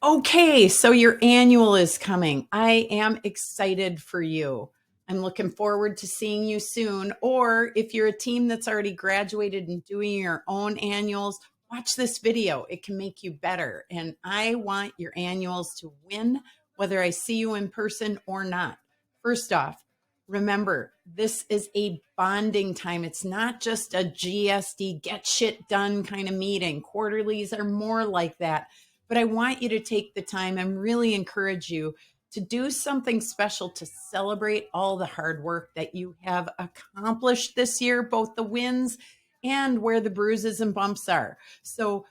Okay, so your annual is coming. I am excited for you. I'm looking forward to seeing you soon. Or if you're a team that's already graduated and doing your own annuals, watch this video. It can make you better. And I want your annuals to win, whether I see you in person or not. First off, remember, this is a bonding time. It's not just a GSD, get shit done kind of meeting. Quarterlies are more like that. But I want you to take the time and really encourage you to do something special to celebrate all the hard work that you have accomplished this year, both the wins and where the bruises and bumps are. So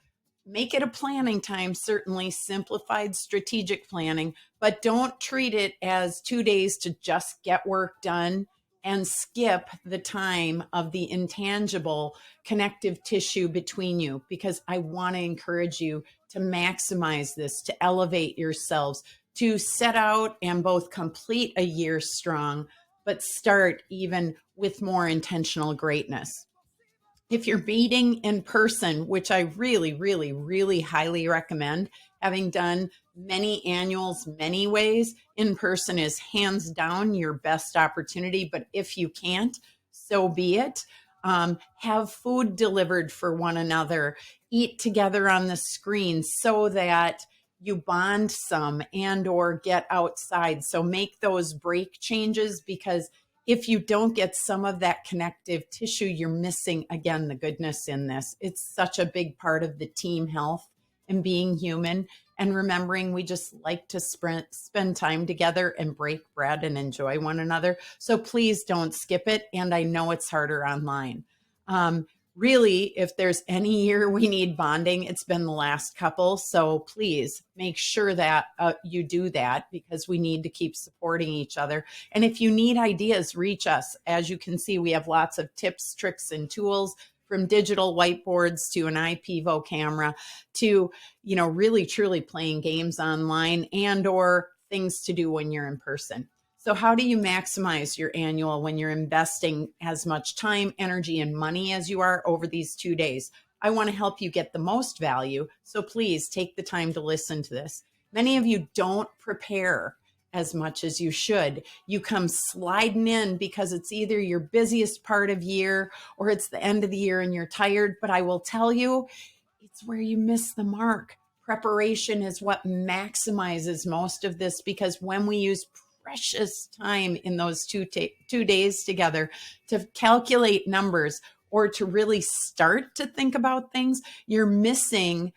make it a planning time, certainly simplified strategic planning, but don't treat it as 2 days to just get work done and skip the time of the intangible connective tissue between you, because I want to encourage you to maximize this, to elevate yourselves, to set out and both complete a year strong, but start even with more intentional greatness. If you're meeting in person, which I really, really, really highly recommend, having done many annuals, many ways, in person is hands down your best opportunity. But if you can't, so be it. Have food delivered for one another, eat together on the screen so that you bond some and or get outside. So make those break changes, because if you don't get some of that connective tissue, you're missing, again, the goodness in this. It's such a big part of the team health and being human and remembering we just like to spend time together and break bread and enjoy one another. So please don't skip it. And I know it's harder online. Really, if there's any year we need bonding, it's been the last couple. So please make sure that you do that, because we need to keep supporting each other. And if you need ideas, reach us. As you can see, we have lots of tips, tricks, and tools, from digital whiteboards to an IPvo camera to, really truly playing games online and or things to do when you're in person. So how do you maximize your annual when you're investing as much time, energy, and money as you are over these 2 days? I want to help you get the most value. So please take the time to listen to this. Many of you don't prepare as much as you should. You come sliding in because it's either your busiest part of year or it's the end of the year and you're tired. But I will tell you, it's where you miss the mark. Preparation is what maximizes most of this, because when we use precious time in those 2 days together to calculate numbers or to really start to think about things, you're missing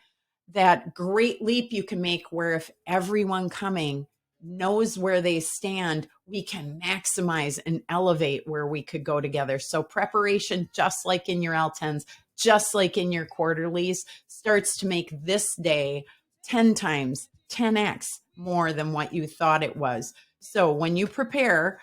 that great leap you can make where if everyone coming knows where they stand, we can maximize and elevate where we could go together. So preparation, just like in your L10s, just like in your quarterlies, starts to make this day 10 times, 10x more than what you thought it was. So when you prepare,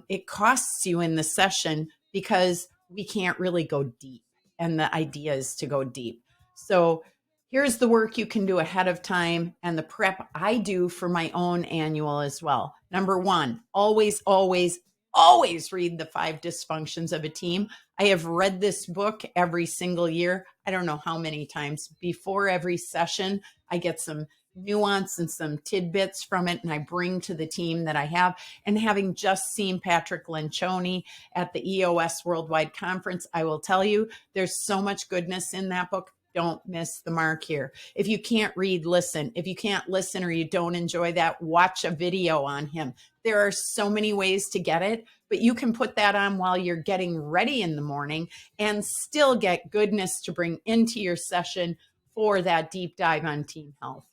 it costs you in the session because we can't really go deep. And the idea is to go deep. So here's the work you can do ahead of time and the prep I do for my own annual as well. Number one, always, always, always read The 5 Dysfunctions of a Team. I have read this book every single year. I don't know how many times. Before every session, I get some nuance and some tidbits from it, and I bring to the team that I have. And having just seen Patrick Lencioni at the EOS Worldwide Conference, I will tell you, there's so much goodness in that book. Don't miss the mark here. If you can't read, listen. If you can't listen or you don't enjoy that, watch a video on him. There are so many ways to get it, but you can put that on while you're getting ready in the morning and still get goodness to bring into your session for that deep dive on team health.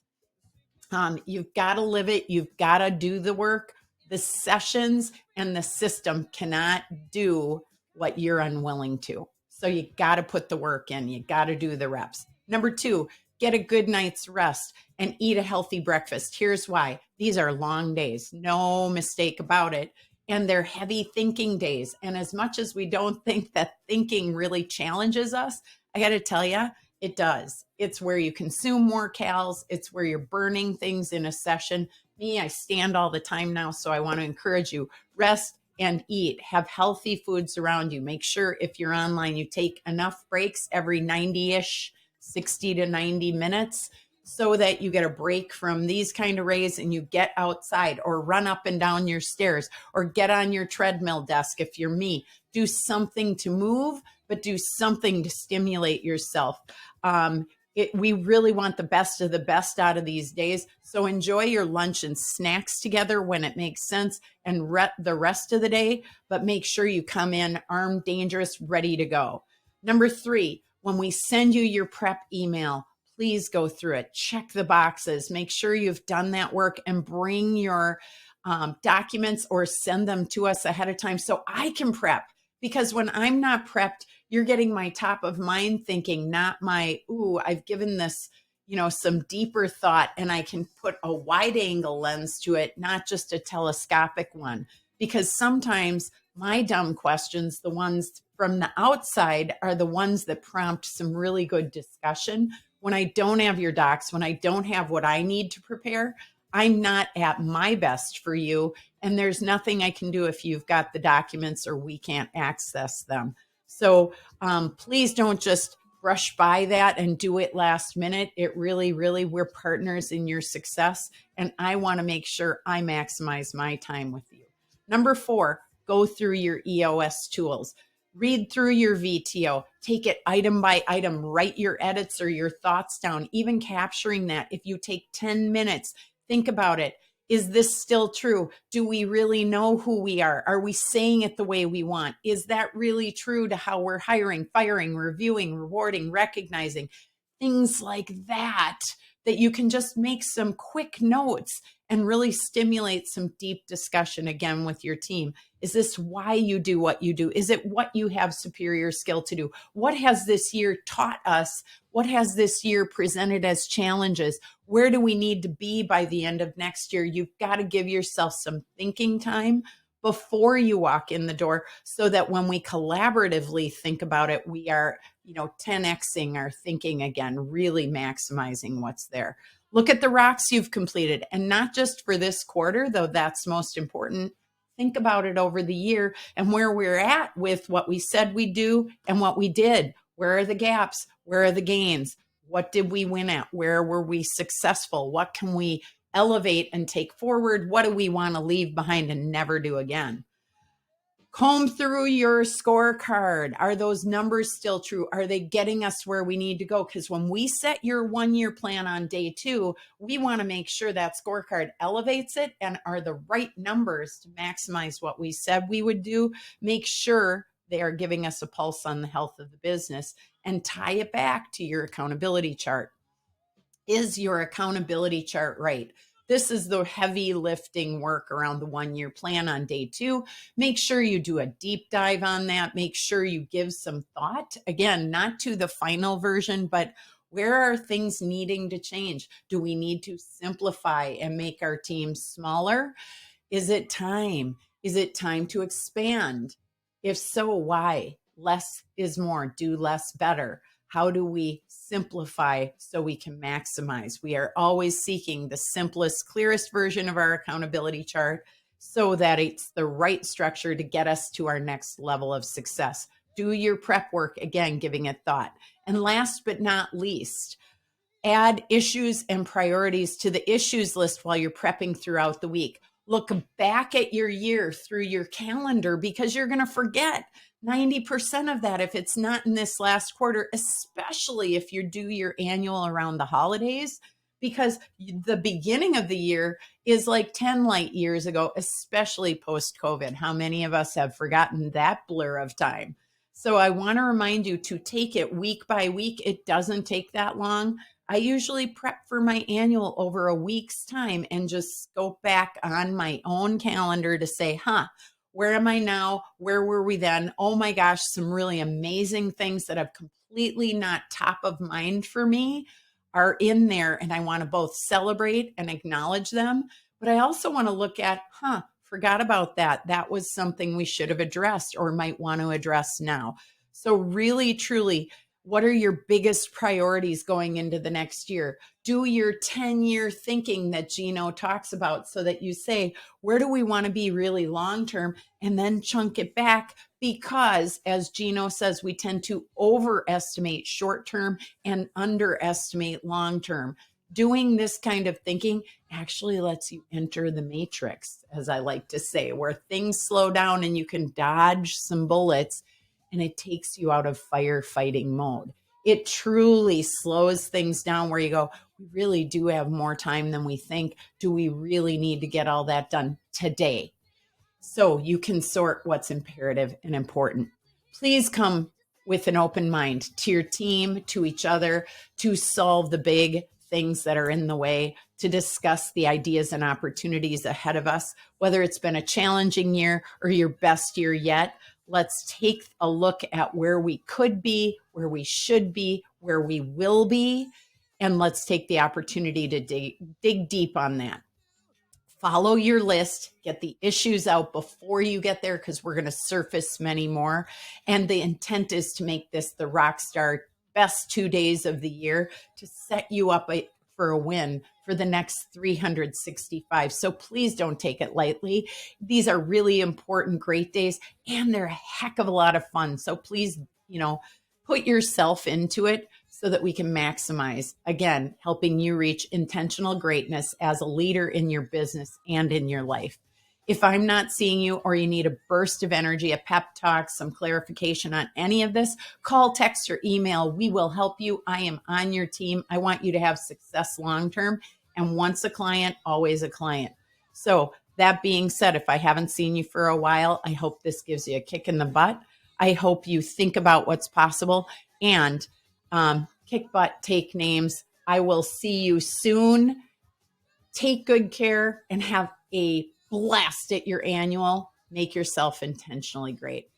You've got to live it. You've got to do the work. The sessions and the system cannot do what you're unwilling to. So you got to put the work in. You got to do the reps. Number 2, get a good night's rest and eat a healthy breakfast. Here's why. These are long days. No mistake about it. And they're heavy thinking days. And as much as we don't think that thinking really challenges us, I got to tell you, it does. It's where you consume more calories. It's where you're burning things in a session. Me, I stand all the time now. So I want to encourage you, rest and eat. Have healthy foods around you. Make sure if you're online, you take enough breaks every 90-ish, 60 to 90 minutes so that you get a break from these kind of rays and you get outside or run up and down your stairs or get on your treadmill desk if you're me. Do something to move, but do something to stimulate yourself. We really want the best of the best out of these days. So enjoy your lunch and snacks together when it makes sense and the rest of the day, but make sure you come in armed, dangerous, ready to go. Number 3, when we send you your prep email, please go through it, check the boxes, make sure you've done that work and bring your documents or send them to us ahead of time so I can prep. Because when I'm not prepped, you're getting my top of mind thinking, not my, ooh, I've given this, some deeper thought and I can put a wide angle lens to it, not just a telescopic one. Because sometimes my dumb questions, the ones from the outside, are the ones that prompt some really good discussion. When I don't have your docs, when I don't have what I need to prepare, I'm not at my best for you. And there's nothing I can do if you've got the documents or we can't access them. So please don't just brush by that and do it last minute. It really, we're partners in your success. And I want to make sure I maximize my time with you. Number 4, go through your EOS tools. Read through your VTO, take it item by item, write your edits or your thoughts down, even capturing that. If you take 10 minutes, think about it. Is this still true? Do we really know who we are? Are we saying it the way we want? Is that really true to how we're hiring, firing, reviewing, rewarding, recognizing? Things like that you can just make some quick notes and really stimulate some deep discussion again with your team. Is this why you do what you do? Is it what you have superior skill to do? What has this year taught us? What has this year presented as challenges? Where do we need to be by the end of next year? You've got to give yourself some thinking time before you walk in the door so that when we collaboratively think about it, we are 10xing our thinking again, really maximizing what's there. Look at the rocks you've completed, and not just for this quarter, though that's most important. Think about it over the year and where we're at with what we said we'd do and what we did. Where are the gaps? Where are the gains? What did we win at? Where were we successful? What can we elevate and take forward? What do we want to leave behind and never do again? Comb through your scorecard. Are those numbers still true? Are they getting us where we need to go? Because when we set your 1-year plan on day 2, we want to make sure that scorecard elevates it and are the right numbers to maximize what we said we would do. Make sure they are giving us a pulse on the health of the business and tie it back to your accountability chart. Is your accountability chart right? This is the heavy lifting work around the 1-year plan on day 2. Make sure you do a deep dive on that. Make sure you give some thought, again, not to the final version, but where are things needing to change? Do we need to simplify and make our team smaller? Is it time? Is it time to expand? If so, why? Less is more. Do less better. How do we simplify so we can maximize? We are always seeking the simplest, clearest version of our accountability chart so that it's the right structure to get us to our next level of success. Do your prep work, again, giving it thought. And last but not least, add issues and priorities to the issues list while you're prepping throughout the week. Look back at your year through your calendar because you're going to forget 90% of that if it's not in this last quarter, especially if you do your annual around the holidays, because the beginning of the year is like 10 light years ago, especially post-COVID. How many of us have forgotten that blur of time? So I want to remind you to take it week by week. It doesn't take that long. I usually prep for my annual over a week's time and just scope back on my own calendar to say, where am I now? Where were we then? Oh my gosh, some really amazing things that have completely not top of mind for me are in there. And I want to both celebrate and acknowledge them. But I also want to look at, forgot about that. That was something we should have addressed or might want to address now. So really, truly, what are your biggest priorities going into the next year? Do your 10-year thinking that Gino talks about so that you say, where do we want to be really long-term? And then chunk it back because, as Gino says, we tend to overestimate short-term and underestimate long-term. Doing this kind of thinking actually lets you enter the matrix, as I like to say, where things slow down and you can dodge some bullets, and it takes you out of firefighting mode. It truly slows things down where you go, we really do have more time than we think. Do we really need to get all that done today? So you can sort what's imperative and important. Please come with an open mind to your team, to each other, to solve the big things that are in the way, to discuss the ideas and opportunities ahead of us. Whether it's been a challenging year or your best year yet, let's take a look at where we could be, where we should be, where we will be, and let's take the opportunity to dig deep on that. Follow your list, get the issues out before you get there, because we're going to surface many more. And the intent is to make this the rock star best 2 days of the year, to set you up for a win for the next 365. So please don't take it lightly. These are really important, great days, and they're a heck of a lot of fun. So please, put yourself into it so that we can maximize, again, helping you reach intentional greatness as a leader in your business and in your life. If I'm not seeing you, or you need a burst of energy, a pep talk, some clarification on any of this, call, text, or email. We will help you. I am on your team. I want you to have success long-term. And once a client, always a client. So that being said, if I haven't seen you for a while, I hope this gives you a kick in the butt. I hope you think about what's possible and kick butt, take names. I will see you soon. Take good care and have a blast at your annual. Make yourself intentionally great.